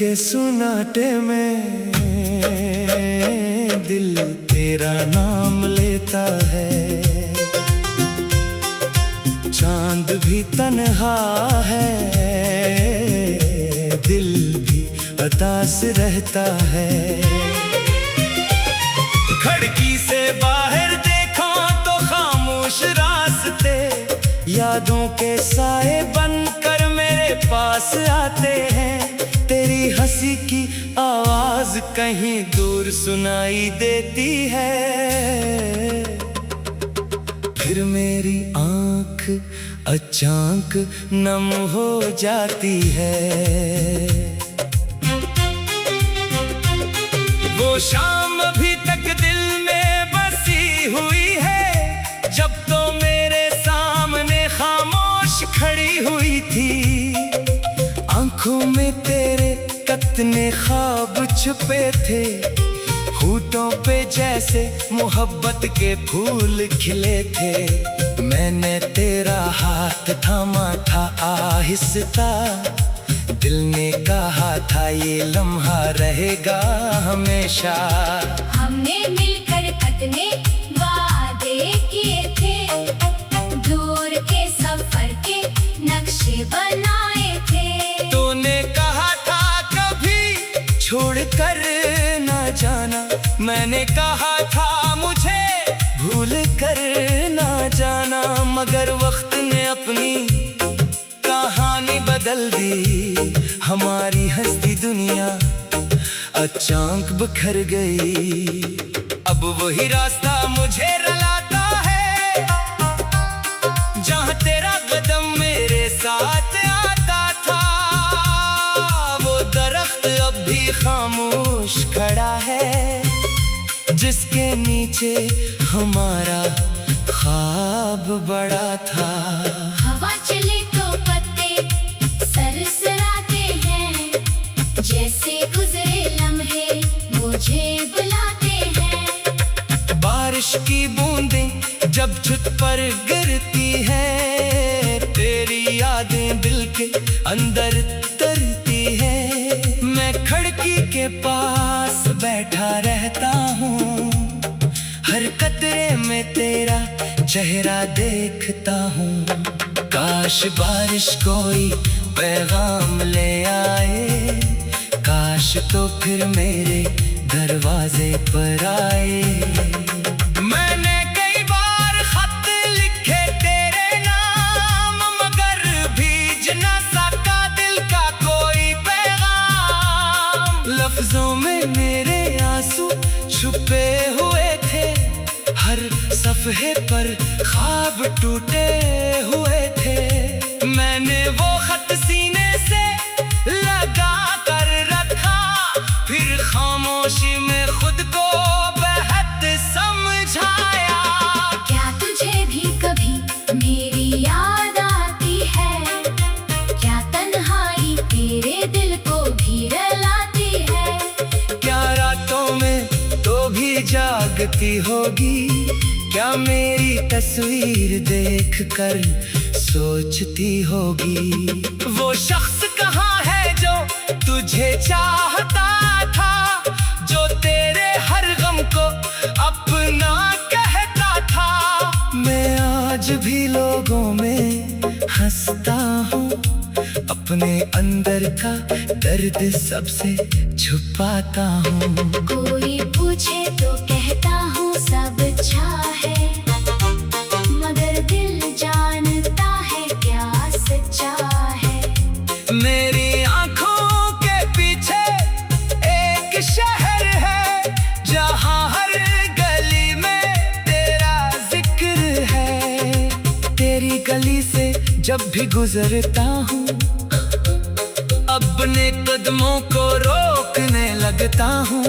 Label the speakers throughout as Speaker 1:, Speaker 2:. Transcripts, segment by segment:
Speaker 1: के सुनाटे में दिल तेरा नाम लेता है। चांद भी तन्हा है, दिल भी उदास रहता है। खिड़की से बाहर देखो तो खामोश रास्ते यादों के साए बनकर मेरे पास आते हैं। तेरी हंसी की आवाज कहीं दूर सुनाई देती है। फिर मेरी आंख अचानक नम हो जाती है। वो शाम अभी तक दिल में बसी हुई है, जब तो मेरे सामने खामोश खड़ी हुई थी। आंखों में तेरे कितने ख्वाब छुपे थे, होठों पे जैसे मोहब्बत के फूल खिले थे। मैंने तेरा हाथ थामा था आहिस्ता, दिल ने कहा था ये लम्हा रहेगा हमेशा।
Speaker 2: हमने मिलकर कितने वादे किए थे, दूर के सफर के नक्शे बनाए थे।
Speaker 1: तूने कहा था कभी छोड़ कर ना जाना, मैंने कहा था मुझे भूल कर ना जाना। मगर वक्त ने अपनी कहानी बदल दी, हमारी हंसती दुनिया अचानक बिखर गई। अब वही रास्ता मुझे रुलाता है, जहाँ तेरा कदम मेरे साथ आता था। वो दरख्त अब भी खामोश खड़ा है, जिसके नीचे हमारा ख्वाब बड़ा था।
Speaker 2: हवा चले तो पत्ते सरसराते हैं, जैसे गुजरे लम्हे मुझे बुलाते हैं।
Speaker 1: बारिश की बूंदें जब छत पर गिरती हैं, तेरी यादें दिल के अंदर तरती हैं। मैं खिड़की के पास बैठा रहता हूँ, हर कतरे में तेरा चेहरा देखता हूँ। काश बारिश कोई पैगाम ले आए, काश तो फिर मेरे दरवाजे पर आए। मैंने कई बार खत लिखे तेरे नाम, मगर भीज ना सका दिल का कोई पैगाम। लफ्जों में मेरे आंसू छुपे हुए थे, हर सफ़हे पर ख्वाब टूटे हुए थे। मैंने वो खत सीने से लगा कर रखा, फिर खामोशी में खुद को बेहद समझाया।
Speaker 2: क्या तुझे भी कभी मेरी याद आती है? क्या तन्हाई तेरे दिल को भी रुलाती है?
Speaker 1: क्या रातों में तो भी जागती होगी? क्या मेरी तस्वीर देखकर सोचती होगी? वो शख्स कहाँ है जो तुझे चाहता था, जो तेरे हर गम को अपना कहता था? मैं आज भी लोगों में हंसता हूँ, अपने अंदर का दर्द सबसे छुपाता हूँ।
Speaker 2: कोई पूछे तो कहता हूँ सब अच्छा है, मगर दिल जानता है क्या सच्चा है।
Speaker 1: मेरी आंखों के पीछे एक शहर है, जहाँ हर गली में तेरा जिक्र है। तेरी गली से जब भी गुजरता हूँ, अपने कदमों को रोकने लगता हूँ।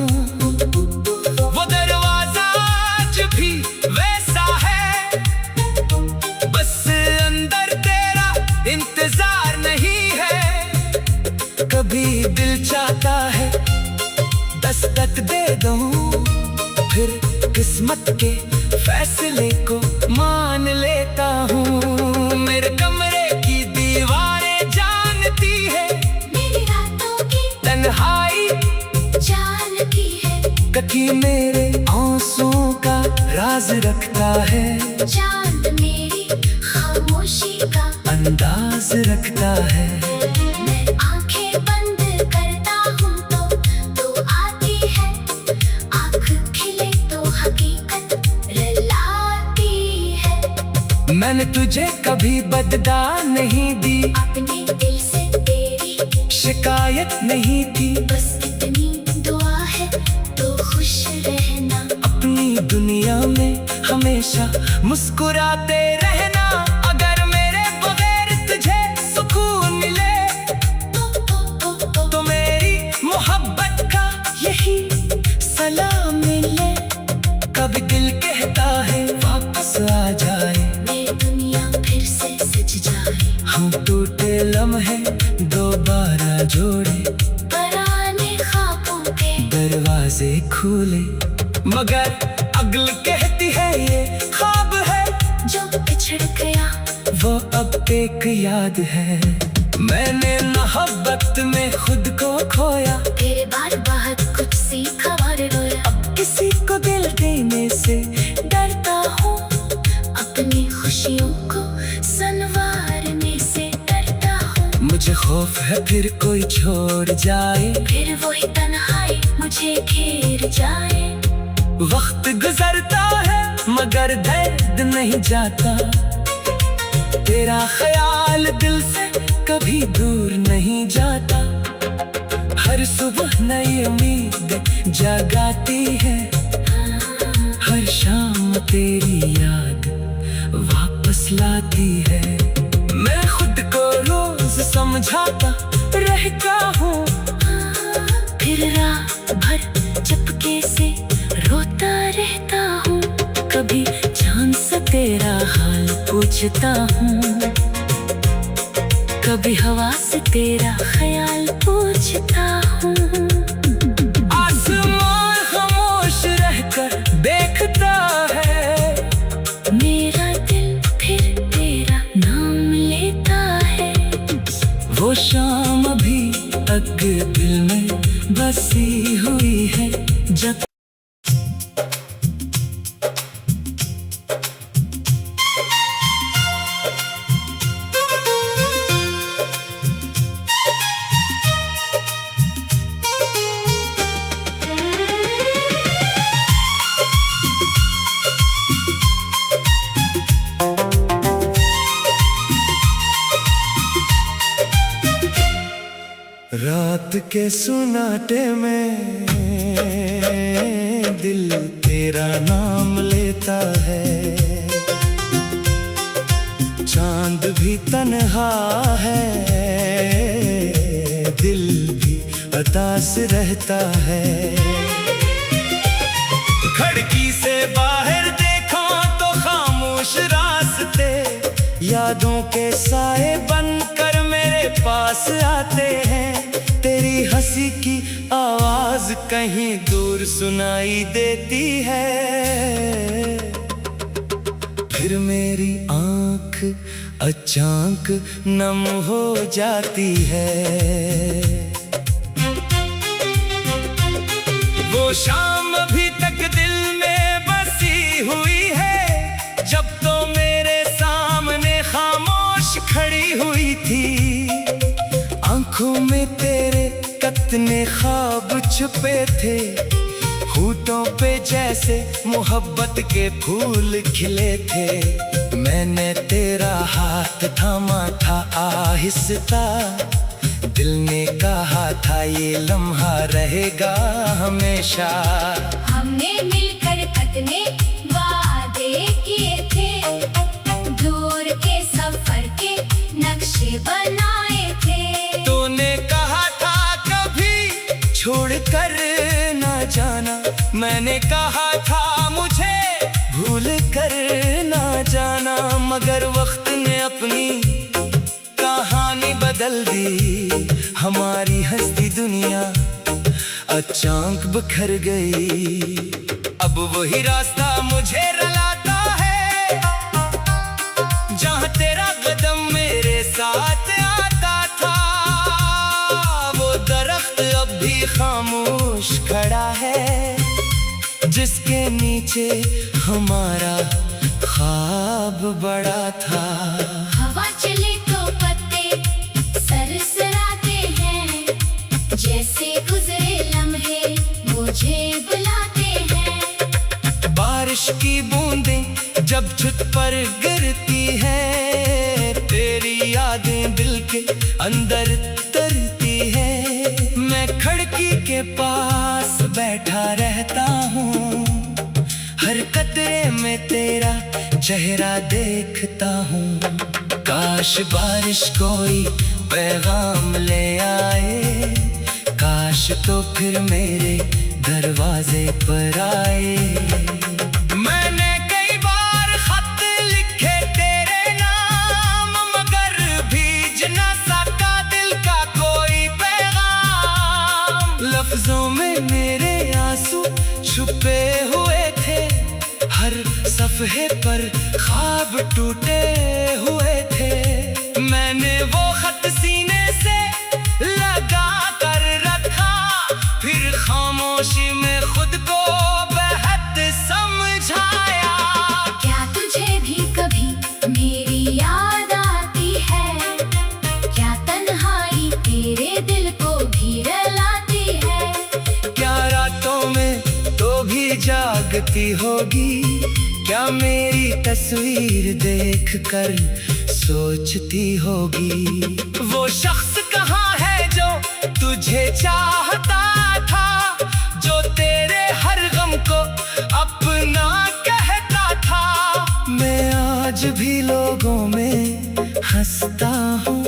Speaker 1: वो दरवाजा आज भी वैसा है, बस अंदर तेरा इंतजार नहीं है। कभी दिल चाहता है दस्तक दे दूं, फिर किस्मत के फैसले को मान लेता हूँ। मेरे कमरे की दीवारें जानती है
Speaker 2: मेरी रातों की
Speaker 1: तन्हाई
Speaker 2: जानती है,
Speaker 1: कटी मेरे आंसुओं का राज रखता है,
Speaker 2: चांद मेरी खामोशी का
Speaker 1: अंदाज रखता है।
Speaker 2: मैं आंखें बंद करता हूँ तो आती है, आँख खिले तो हकीकत रुलाती है।
Speaker 1: मैंने तुझे कभी बदला नहीं दी,
Speaker 2: अपने दिल से तेरी
Speaker 1: शिकायत नहीं की,
Speaker 2: बस इतनी दुआ है तो खुश रहना,
Speaker 1: अपनी दुनिया में हमेशा मुस्कुराते रहना। अगर मेरे बगैर तुझे सुकून मिले तो मेरी मोहब्बत का यही सलाम मिले। कभी दिल कहता है वापस आ जाए,
Speaker 2: मेरी दुनिया फिर से सज जाए,
Speaker 1: हम टूटे लम्हे दोबारा जोड़े,
Speaker 2: पुराने ख्वाबों के
Speaker 1: दरवाजे खुले। मगर अगल कहती है ये ख्वाब है
Speaker 2: जो बिछड़ गया,
Speaker 1: वो अब एक याद है। मैंने मोहब्बत में खुद को खोया,
Speaker 2: तेरे बार बहुत कुछ सीखा और रोया।
Speaker 1: अब किसी को दिल देने से
Speaker 2: डरता हूँ, अपनी खुशियों को संवारने से डरता हूँ।
Speaker 1: मुझे खौफ है फिर कोई छोड़ जाए,
Speaker 2: फिर वही तन्हाई मुझे घेर जाए।
Speaker 1: वक्त गुजरता है मगर दर्द नहीं जाता, तेरा ख्याल दिल से कभी दूर नहीं जाता। हर सुबह नई उम्मीद जगाती है, हर शाम तेरी याद वापस लाती है। मैं खुद को रोज समझाता रहता हूँ,
Speaker 2: फिर रात भर चुपके से रोता रहता हूँ, कभी चांद से तेरा हाल पूछता हूँ, कभी हवा से तेरा ख्याल पूछता हूँ।
Speaker 1: आसमान खामोश रहकर देखता है,
Speaker 2: मेरा दिल फिर तेरा नाम लेता है,
Speaker 1: वो शाम अभी तक दिल में बसी हुई है। जब रात के सुनाटे में दिल तेरा नाम लेता है, चांद भी तन्हा है, दिल भी उदास रहता है। खिड़की से बाहर देखो तो खामोश रास्ते, यादों के साए बनकर मेरे पास आते हैं। तेरी हंसी की आवाज कहीं दूर सुनाई देती है, फिर मेरी आंख अचानक नम हो जाती है। वो शाम अभी तक दिल में बसी हुई है, जब तो मेरे सामने खामोश खड़ी हुई थी। आंखों में तेरे कितने ख्वाब छुपे थे, होठों पे जैसे मोहब्बत के फूल खिले थे। मैंने तेरा हाथ थामा था आहिस्ता, दिल ने कहा था ये लम्हा रहेगा हमेशा।
Speaker 2: हमने मिलकर कितने वादे किए थे, दूर के सफर के नक्शे बनाए थे।
Speaker 1: तूने कहा था कभी छोड़ कर ना जाना, मैंने कहा था मुझे भूल कर ना जाना। मगर वक्त ने अपनी कहानी बदल दी, हमारी हंसती दुनिया अचानक बिखर गई। अब वही रास्ता मुझे रुलाता है, जहाँ तेरा कदम मेरे साथ आता था। वो दरख्त अब खामोश खड़ा है, जिसके नीचे हमारा ख्वाब बड़ा था।
Speaker 2: हवा चले तो पत्ते सरसराते हैं, जैसे गुजरे लम्हे मुझे बुलाते हैं।
Speaker 1: बारिश की बूंदें जब छत पर गिरती हैं, तेरी यादें दिल के अंदर तरती हैं। मैं खिड़की के पास बैठा रहता हूँ, हर कतरे में तेरा चेहरा देखता हूँ। काश बारिश कोई पैगाम ले आए, काश तो फिर मेरे दरवाजे पर आए। मैंने कई बार खत लिखे तेरे नाम, मगर भीज ना सका दिल का कोई पैगाम। लफ्जों में मेरे आंसू छुपे हुए थे, हर सफ़हे पर ख्वाब टूटे हुए थे। मैंने वो खत सीने से लगा कर रखा, फिर खामोशी में खुद को बेहद समझाया।
Speaker 2: क्या तुझे भी कभी मेरी याद आती है? क्या तन्हाई तेरे दिल को भी रुलाती है?
Speaker 1: क्या रातों में तो भी जागती होगी? क्या मेरी तस्वीर देखकर सोचती होगी? वो शख्स कहाँ है जो तुझे चाहता था, जो तेरे हर गम को अपना कहता था? मैं आज भी लोगों में हंसता हूँ,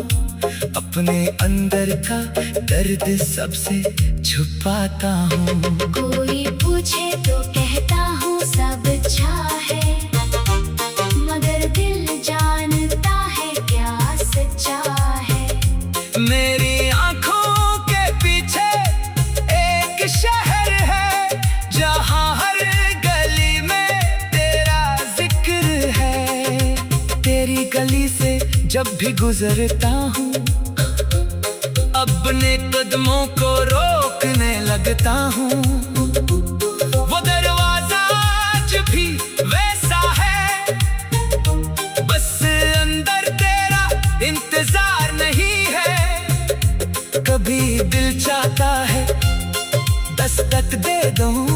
Speaker 1: अपने अंदर का दर्द सबसे छुपाता हूँ।
Speaker 2: कोई पूछे तो कहता हूँ सब अच्छा है, मगर दिल जानता है क्या सच्चा है।
Speaker 1: मेरी आंखों के पीछे एक शहर है, जहाँ हर गली में तेरा जिक्र है। तेरी गली से जब भी गुजरता हूँ, अपने कदमों को रोकने लगता हूँ। वो दरवाजा आज भी वैसा है, बस अंदर तेरा इंतजार नहीं है। कभी दिल चाहता है दस्तक दे दूं,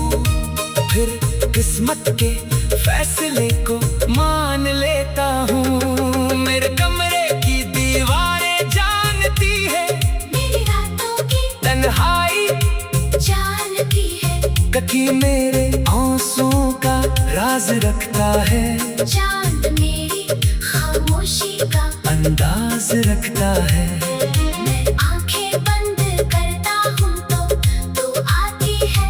Speaker 1: फिर किस्मत के फैसले को मान लेता हूँ। मेरे कमरे की दीवारें जानती है,
Speaker 2: मेरी रातों की
Speaker 1: तन्हाई
Speaker 2: जानती है।
Speaker 1: कभी मेरे आंसुओं का राज रखता है,
Speaker 2: चांद मेरी खामोशी का
Speaker 1: अंदाज रखता है।
Speaker 2: मैं आंखें बंद करता हूँ तो आती है,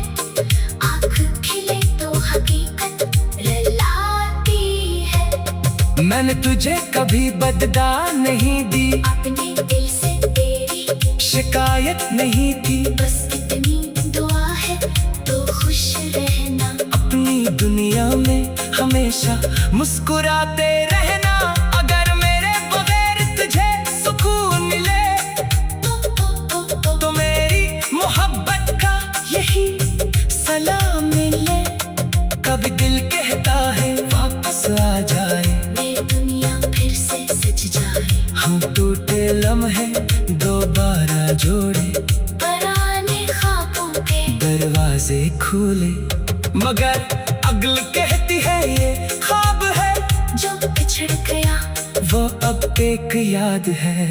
Speaker 2: आँख खिले तो हकीकत रुलाती है।
Speaker 1: मैंने तुझे कभी बददा नहीं दी,
Speaker 2: अपने दिल से तेरी
Speaker 1: शिकायत नहीं की।
Speaker 2: बस इतनी दुआ है तो खुश रहना,
Speaker 1: अपनी दुनिया में हमेशा मुस्कुराते रहना। अगर मेरे बगैर तुझे सुकून मिले, तो मेरी मोहब्बत का यही सलाम मिले। कभी दिल कहता है वापस आ जाए,
Speaker 2: मेरी दुनिया फिर से सज जाए।
Speaker 1: हम टूटे लम्हे दोबारा जोड़े,
Speaker 2: पुराने ख्वाबों के
Speaker 1: दरवाजे खुले। मगर अगल कहती है ये ख्वाब है,
Speaker 2: जो बिछड़ गया
Speaker 1: वो अब एक याद है।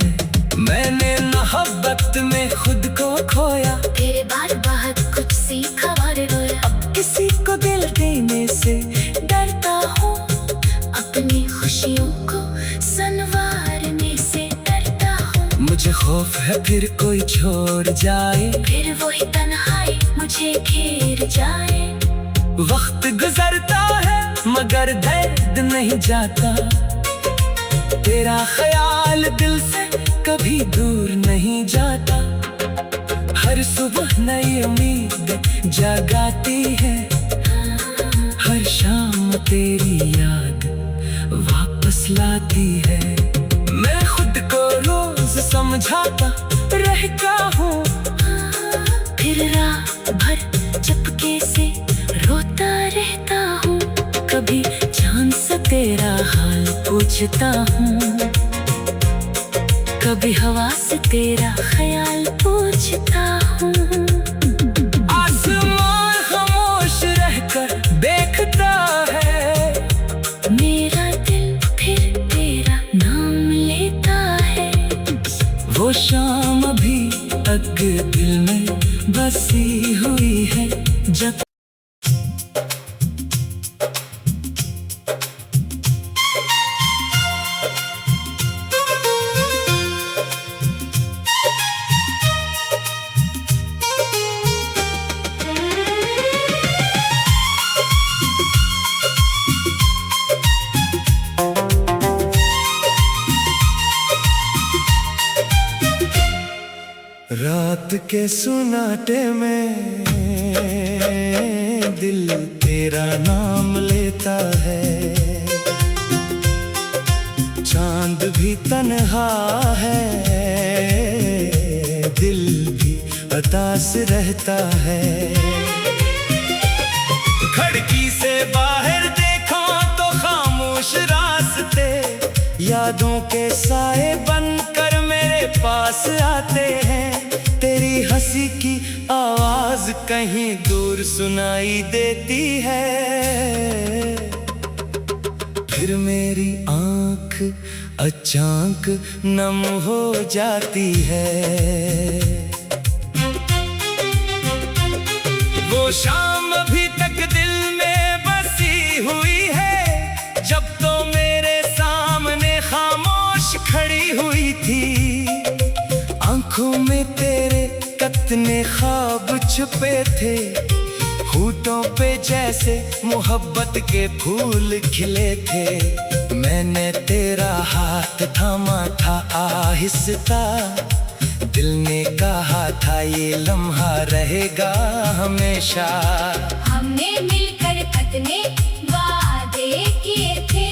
Speaker 1: मैंने मोहब्बत में खुद को खोया,
Speaker 2: तेरे बार बहुत कुछ सीखा और रोया।
Speaker 1: अब किसी को दिल देने से डरता हूँ,
Speaker 2: अपनी खुशियों को संवारने से डरता हूँ।
Speaker 1: मुझे खौफ है फिर कोई छोड़ जाए,
Speaker 2: फिर वही तन्हाई मुझे घेर जाए।
Speaker 1: वक्त गुजरता है मगर दर्द नहीं जाता, तेरा ख्याल दिल से कभी दूर नहीं जाता। हर सुबह नई उम्मीद जगाती है, हर शाम तेरी याद वापस लाती है। मैं खुद को रोज समझाता रहता हूँ,
Speaker 2: फिर रात भर चुपके से रोता रहता हूँ। कभी चांद से तेरा हाल पूछता हूँ, कभी हवा से तेरा ख्याल पूछता हूँ।
Speaker 1: आसमान खामोश रहकर देखता है,
Speaker 2: मेरा दिल फिर तेरा नाम लेता है।
Speaker 1: वो शाम अभी तक दिल में बसी हुई है। जब रात के सुनाटे में दिल तेरा नाम लेता है। चांद भी तन्हा है, दिल भी उदास रहता है। खिड़की से बाहर देखो तो खामोश रास्ते यादों के साए बनकर मेरे पास आते हैं। तेरी हंसी की आवाज कहीं दूर सुनाई देती है, फिर मेरी आंख अचानक नम हो जाती है। वो शाम अभी तक दिल में बसी हुई है, जब तो मेरे सामने खामोश खड़ी हुई थी। आंखों में तेरे कितने ख्वाब छुपे थे, होठों पे जैसे मोहब्बत के फूल खिले थे। मैंने तेरा हाथ थामा था आहिस्ता, दिल ने कहा था ये लम्हा रहेगा हमेशा।
Speaker 2: हमने मिलकर कितने वादे किए थे,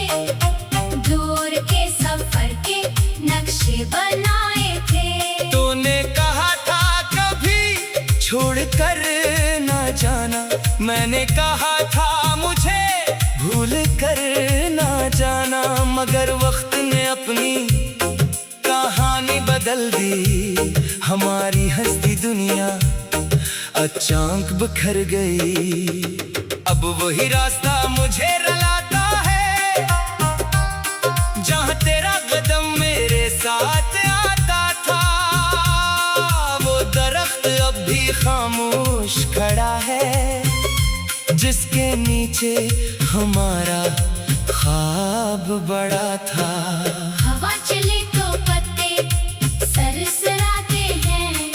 Speaker 2: दूर के सफर के नक्शे बनाए थे।
Speaker 1: तूने कहा था कभी छोड़ कर ना जाना, मैंने कहा था मुझे भूल कर ना जाना। मगर वक्त ने अपनी कहानी बदल दी, हमारी हंसती दुनिया अचानक बिखर गई। अब वही रास्ता मुझे रुलाता है, जहाँ तेरा कदम मेरे साथ आता था। वो दरख्त अब भी खामोश खड़ा है, जिसके नीचे हमारा ख्वाब बड़ा था।
Speaker 2: हवा चले तो पत्ते सरसराते हैं,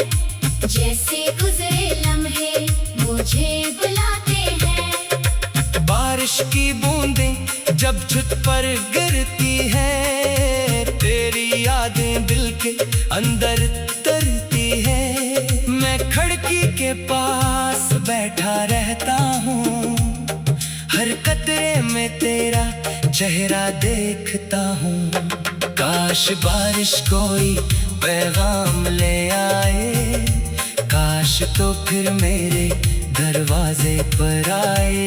Speaker 2: जैसे गुजरे लम्हे मुझे बुलाते हैं।
Speaker 1: बारिश की बूंदें जब छत पर गिरती हैं, तेरी यादें दिल के अंदर तरती हैं। मैं खिड़की के पास बैठा रहता हूँ, हर कतरे में तेरा चेहरा देखता हूँ। काश बारिश कोई पैगाम ले आए, काश तो फिर मेरे दरवाजे पर आए।